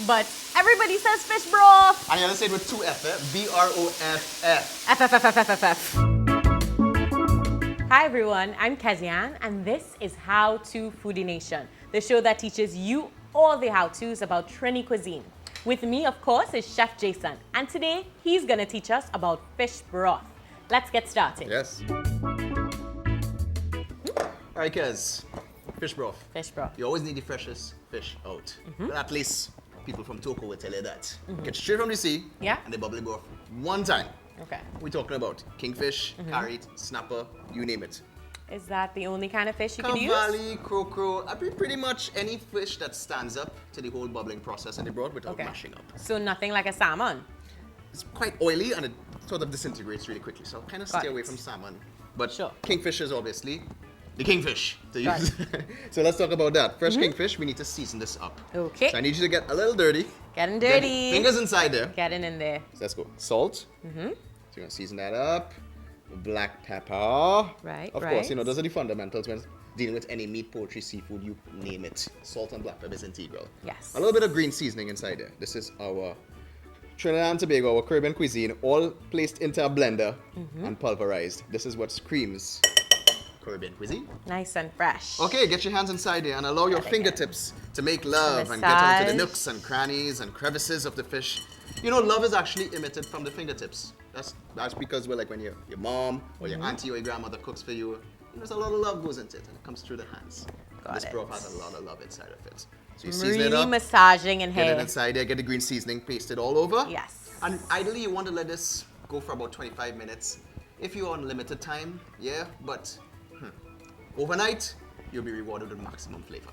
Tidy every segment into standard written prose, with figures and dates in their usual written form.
but everybody says fish broth. And you have to say it with two F, B-R-O-F-F. F. Hi everyone, I'm Kezzianne, and this is How To Foodie Nation, the show that teaches you all the how-tos about Trini cuisine. With me, of course, is Chef Jason, and today he's gonna teach us about fish broth. Let's get started. Yes. All right, Kez. Fish broth. Fish broth. You always need the freshest fish out. Well, at least people from Toko will tell you that. Get straight from the sea, Yeah. and they bubble it broth one time. Okay. We're talking about kingfish, carrot, snapper, you name it. Is that the only kind of fish you can use? Cavalli, croaker, pretty much any fish that stands up to the whole bubbling process in the broth without mashing up. So nothing like a salmon? It's quite oily and it sort of disintegrates really quickly, so kind of stay away from salmon. But kingfish is obviously the kingfish to use. So let's talk about that. Fresh kingfish, we need to season this up. Okay. So I need you to get a little dirty. Getting dirty. Get fingers inside there. Getting in there. So let's go. Salt. So you're gonna season that up. Black pepper. Right, Of course, you know, those are the fundamentals when dealing with any meat, poultry, seafood, you name it. Salt and black pepper is integral. Yes. A little bit of green seasoning inside there. This is our Trinidad and Tobago, our Caribbean cuisine, all placed into a blender and pulverized. This is what screams Caribbean cuisine. Nice and fresh. Okay, get your hands inside there and allow your fingertips to make love and get into the nooks and crannies and crevices of the fish. You know, love is actually emitted from the fingertips. That's because we're like when your mom or your auntie or your grandmother cooks for you, there's a lot of love goes into it and it comes through the hands. This broth has a lot of love inside of it. So you season it up. Massaging in here. Get it inside there, get the green seasoning pasted all over. Yes. And ideally you want to let this go for about 25 minutes. If you're on limited time, yeah, but overnight, you'll be rewarded with maximum flavor.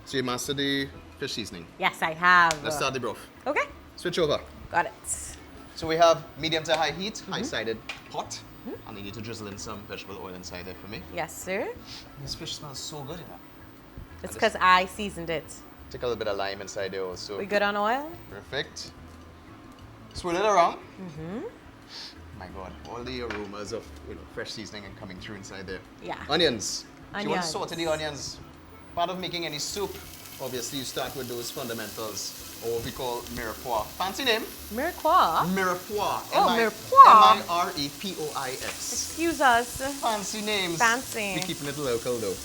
So you mastered the fish seasoning. Yes, I have. Let's start the broth. Okay. Switch over. Got it. So we have medium to high heat, high-sided pot. And you need to drizzle in some vegetable oil inside there for me. Yes, sir. This fish smells so good, you know. It's because I seasoned it. Take a little bit of lime inside there also. We good on oil? Perfect. Swirl it around. My God, all the aromas of fresh seasoning and coming through inside there. Yeah. Onions. So you want to saute the onions. Part of making any soup, obviously you start with those fundamentals, or what we call mirepoix. Fancy name? Mirepoix? Mirepoix. Oh, mirepoix. M-I-R-E-P-O-I-X. Excuse us. Fancy names. Fancy. We're keeping it local though.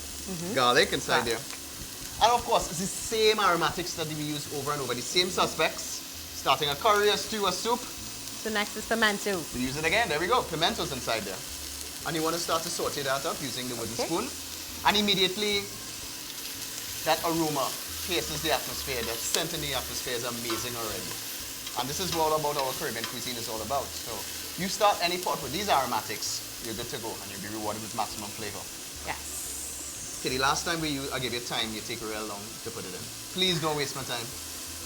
Garlic inside there. And of course, it's the same aromatics that we use over and over, the same suspects. Starting a curry, a stew, a soup. So next is pimento. We use it again, there we go. Pimento's inside there. And you want to start to saute that up using the wooden spoon. And immediately, that aroma pierces the atmosphere. That scent in the atmosphere is amazing already. And this is what about our Caribbean cuisine is all about. So you start any pot with these aromatics, you're good to go and you'll be rewarded with maximum flavor. Yes. Okay, the last time I gave you time, you take real long to put it in. Please don't waste my time.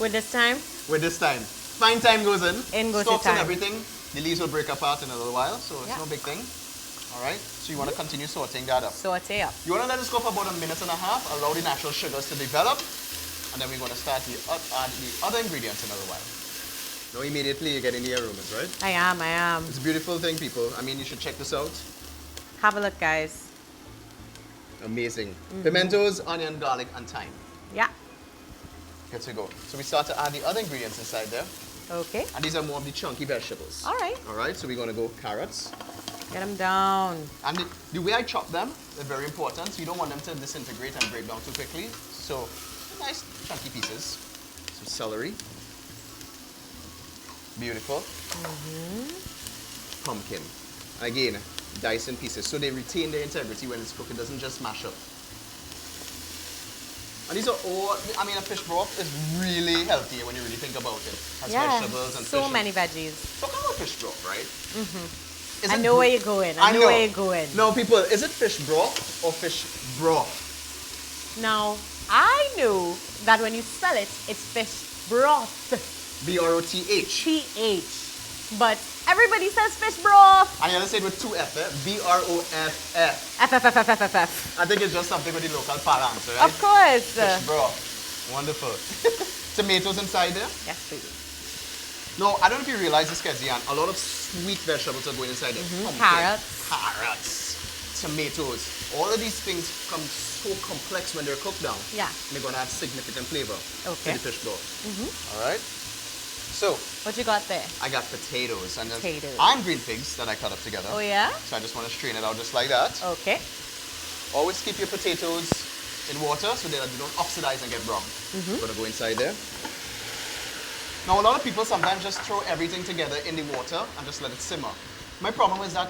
With this time? With this time. Fine time goes in. In goes Stalks the time. and everything. The leaves will break apart in a little while, so it's no big thing. All right, so you want to continue sauteing that up. Saute up. You want to let this go for about 1.5 minutes, allow the natural sugars to develop, and then we're going to start to add the other ingredients in a little while. Now immediately you're getting the aromas, right? I am. It's a beautiful thing, people. I mean, you should check this out. Have a look, guys. Amazing. Pimentos, onion, garlic, and thyme. Yeah. Good to go. So we start to add the other ingredients inside there. Okay. And these are more of the chunky vegetables. All right. All right, so we're going to go carrots. Get them down. And the way I chop them is very important. So you don't want them to disintegrate and break down too quickly. So nice chunky pieces. So celery. Beautiful. Pumpkin. Again, dice in pieces so they retain their integrity when it's cooked. It doesn't just mash up. And these are all, I mean, a fish broth is really healthy when you really think about it. Has vegetables and so fish. many veggies. Talking about fish broth, right? I know where you're going. I know where you're going. No, people, is it fish broth or fish broth? Now, I know that when you spell it, it's fish broth. B-R-O-T-H. T-H. But everybody says fish broth. And you have to say it with two F, B-R-O-F-F. F. I think it's just something with the local parlance, right? Of course. Fish broth. Wonderful. Tomatoes inside there? Yes, please. No, I don't know if you realize this, Kezzianne. A lot of sweet vegetables are going inside there. Carrots. Carrots. tomatoes. All of these things become so complex when they're cooked down. Yeah. And they're going to add significant flavor Okay. to the fish broth. All right. So, What you got there? I got potatoes. And Potatoes. and green pigs that I cut up together. Oh, yeah? So I just want to strain it out just like that. Okay. Always keep your potatoes in water so that they don't oxidize and get brown. Gonna go inside there. Now a lot of people sometimes just throw everything together in the water and just let it simmer. My problem is that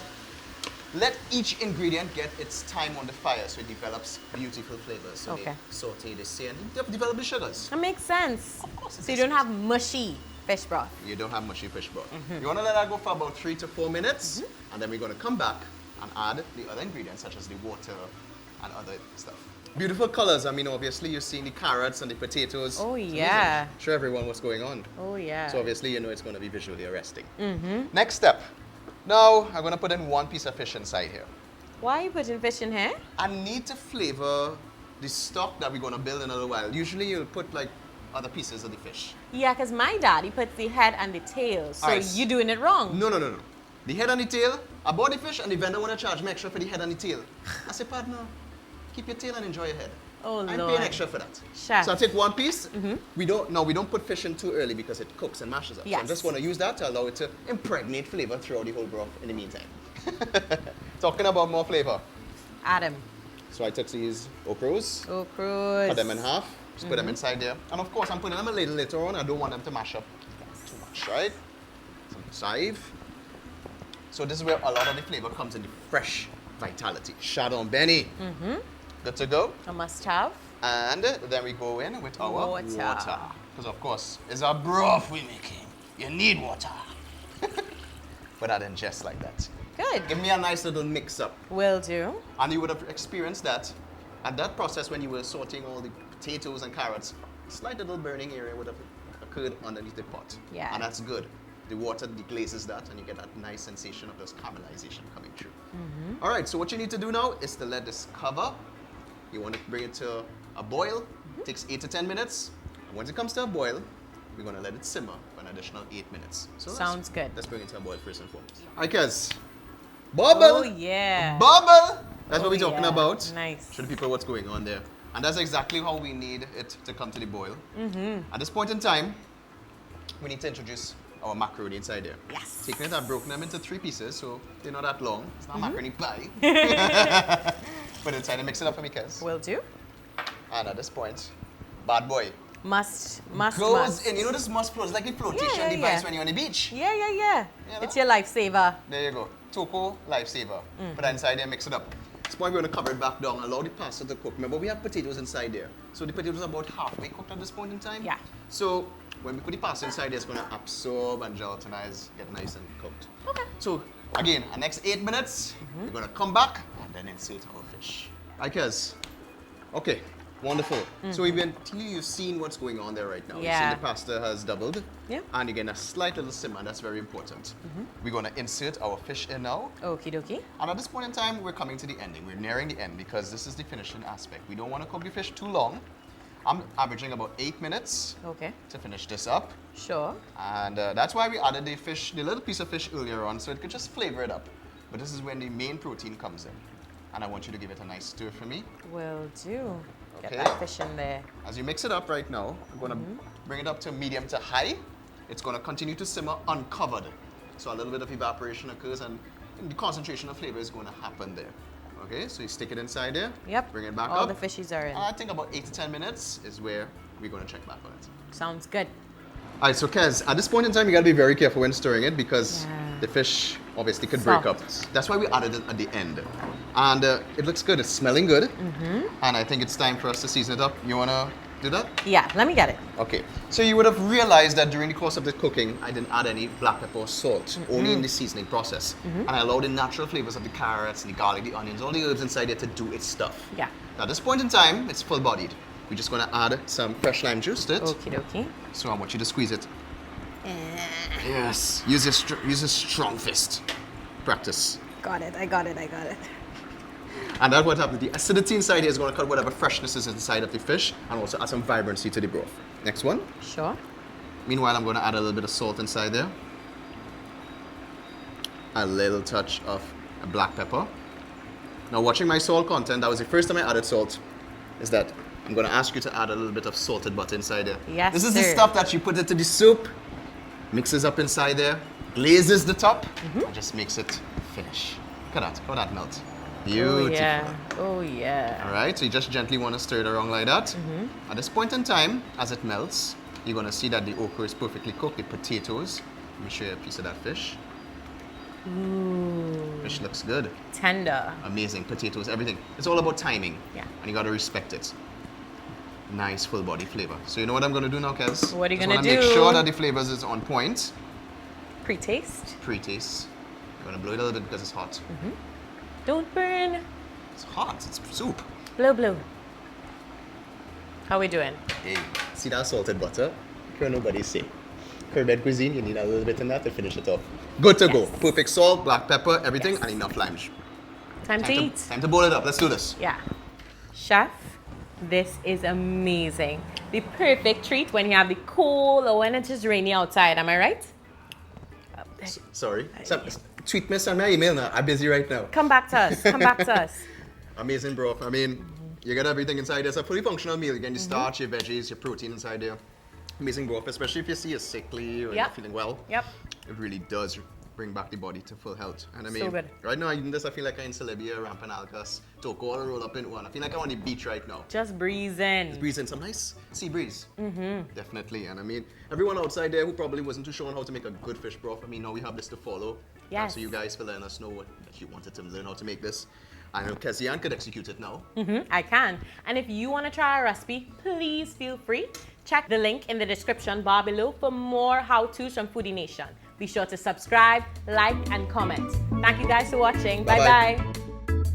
let each ingredient get its time on the fire so it develops beautiful flavors. So Okay. they saute, they sear, and they develop the sugars. That makes sense. Of course it So you makes don't sense. have mushy fish broth. You don't have mushy fish broth. You want to let that go for about 3 to 4 minutes, and then we're going to come back and add the other ingredients such as the water and other stuff. Beautiful colors. I mean, obviously you're seeing the carrots and the potatoes. Oh, It's yeah. amazing. Show everyone what's going on. Oh, yeah. So obviously you know it's going to be visually arresting. Next step. Now I'm going to put in one piece of fish inside here. Why are you putting fish in here? I need to flavor the stock that we're going to build in a little while. Usually you'll put like other pieces of the fish. Yeah, because my daddy puts the head and the tail. So Alright. you're doing it wrong. No. The head and the tail, I bought the fish and the vendor want to charge me extra for the head and the tail. I said, partner, keep your tail and enjoy your head. Oh, I'm Lord. paying extra for that. Chef. So I take one piece. We don't put fish in too early because it cooks and mashes up. So Yes. I'm just going to use that to allow it to impregnate flavor throughout the whole broth in the meantime. Talking about more flavor. Adam. So I took these okros, Okras. cut them in half, just put them inside there. And of course, I'm putting them a little later on. I don't want them to mash up too much, right? Some chive. So this is where a lot of the flavor comes in, the fresh vitality. Chadon, Beni. Good to go. A must have. And then we go in with our water. Water. Because of course, it's our broth we're making. You need water. But I didn't just like that. Good. Give me a nice little mix up. Will do. And you would have experienced that at that process when you were sauteing all the potatoes and carrots, a slight little burning area would have occurred underneath the pot. Yeah. And that's good. The water deglazes that and you get that nice sensation of this caramelization coming through. All right, so what you need to do now is to let this cover. You want to bring it to a boil. Takes 8 to 10 minutes. And once it comes to a boil, we're going to let it simmer for an additional 8 minutes. So Sounds good. Let's bring it to a boil first and foremost. All right, Kez. Bubble! Oh, yeah. Bubble! That's what we're Oh, talking yeah. about. Nice. Show the people what's going on there. And that's exactly how we need it to come to the boil. At this point in time, we need to introduce our macaroni inside there. Yes. Taking it, I've broken them into 3 pieces, so they're not that long. It's not macaroni pie. Put it inside and mix it up for me, Kez. Will do. And at this point, bad boy Must. goes in. You know this must float. It's like the flotation Yeah, yeah, device yeah. when you're on the beach. Yeah. You know? It's your lifesaver. There you go. Toko, lifesaver. Put that inside there, mix it up. At this point, we're going to cover it back down, allow the pasta to cook. Remember, we have potatoes inside there. So the potatoes are about halfway cooked at this point in time. Yeah. So when we put the pasta inside there, it's going to absorb and gelatinize, get nice and cooked. Okay. So again, the next 8 minutes, we're going to come back and then insert our fish. Right, Kez? Okay. Wonderful. So you've seen what's going on there right now. You've Yeah. seen the pasta has doubled. Yeah. And you're getting a slight little simmer, and that's very important. We're going to insert our fish in now. Okie dokie. And at this point in time, we're coming to the ending. We're nearing the end because this is the finishing aspect. We don't want to cook the fish too long. I'm averaging about 8 minutes Okay. to finish this up. Sure. And that's why we added the little piece of fish earlier on, so it could just flavor it up. But this is when the main protein comes in. And I want you to give it a nice stir for me. Will do. Get Okay. that fish in there. As you mix it up right now, I'm going to bring it up to medium to high. It's going to continue to simmer uncovered. So a little bit of evaporation occurs and the concentration of flavor is going to happen there. Okay, so you stick it inside there. Yep. Bring it back All up. the fishies are in. I think about 8 to 10 minutes is where we're going to check back on it. Sounds good. All right, so Kez, at this point in time, you got to be very careful when stirring it because Yeah. the fish obviously could break up. Soft. That's why we added it at the end. And it looks good. It's smelling good. And I think it's time for us to season it up. You want to do that? Yeah, let me get it. Okay. So you would have realized that during the course of the cooking, I didn't add any black pepper or salt, only in the seasoning process. And I allowed the natural flavors of the carrots, the garlic, the onions, all the herbs inside there to do its stuff. Yeah. Now, at this point in time, it's full-bodied. We're just going to add some fresh lime juice to it. Okie dokie. So I want you to squeeze it. Yes. Use a strong fist. Practice. Got it. I got it. And that's what happens. The acidity inside here is going to cut whatever freshness is inside of the fish and also add some vibrancy to the broth. Next one. Sure. Meanwhile, I'm going to add a little bit of salt inside there. A little touch of black pepper. Now, watching my salt content, that was the first time I added salt, is that I'm going to ask you to add a little bit of salted butter inside there. Yes, This is sir. the stuff that you put into the soup, mixes up inside there, glazes the top, and just makes it finish. Look at that. How that melts. Beautiful. Oh, yeah. Oh, yeah. All right, so you just gently want to stir it around like that. At this point in time, as it melts, you're going to see that the okra is perfectly cooked. The potatoes. Let me show you a piece of that fish. Ooh. Fish looks good. Tender. Amazing. Potatoes, everything. It's all about timing. Yeah. And you got to respect it. Nice full body flavor. So you know what I'm going to do now, Kez? What are you Just gonna wanna make do? sure that the flavors is on point. Pre-taste. Pre-taste. I'm going to blow it a little bit because it's hot. Don't burn. It's hot. It's soup. Blow, blow. How we doing? Hey, see that salted butter? Can nobody say. Caribbean cuisine, you need a little bit in that to finish it off. Good to go. Perfect salt, black pepper, everything, and enough lime. Time to eat. Time to boil it up. Let's do this. Yeah. Chef, this is amazing. The perfect treat when you have the cold or when it's just rainy outside. Am I right? Sorry. Tweet me, send me an email now. I'm busy right now. Come back to us. Come back to us. Amazing broth. I mean, you got everything inside there. It's a fully functional meal. You get your starch, your veggies, your protein inside there. Amazing broth, especially if you see you're sickly or you're not feeling well. Yep. It really does bring back the body to full health. And I mean, So good. right now eating this, I feel like I'm in Celebia, Rampan Alcas, Toko, all roll up in one. I feel like I'm on the beach right now. Just breeze in. Breeze in some nice sea breeze. Definitely. And I mean, everyone outside there who probably wasn't too sure on how to make a good fish broth, I mean, now we have this to follow. Yes. So you guys for letting us know that you wanted to learn how to make this. I know Kezzianne could execute it now. I can. And if you want to try our recipe, please feel free. Check the link in the description bar below for more how-tos from Foodie Nation. Be sure to subscribe, like, and comment. Thank you guys for watching. Bye-bye. Bye-bye.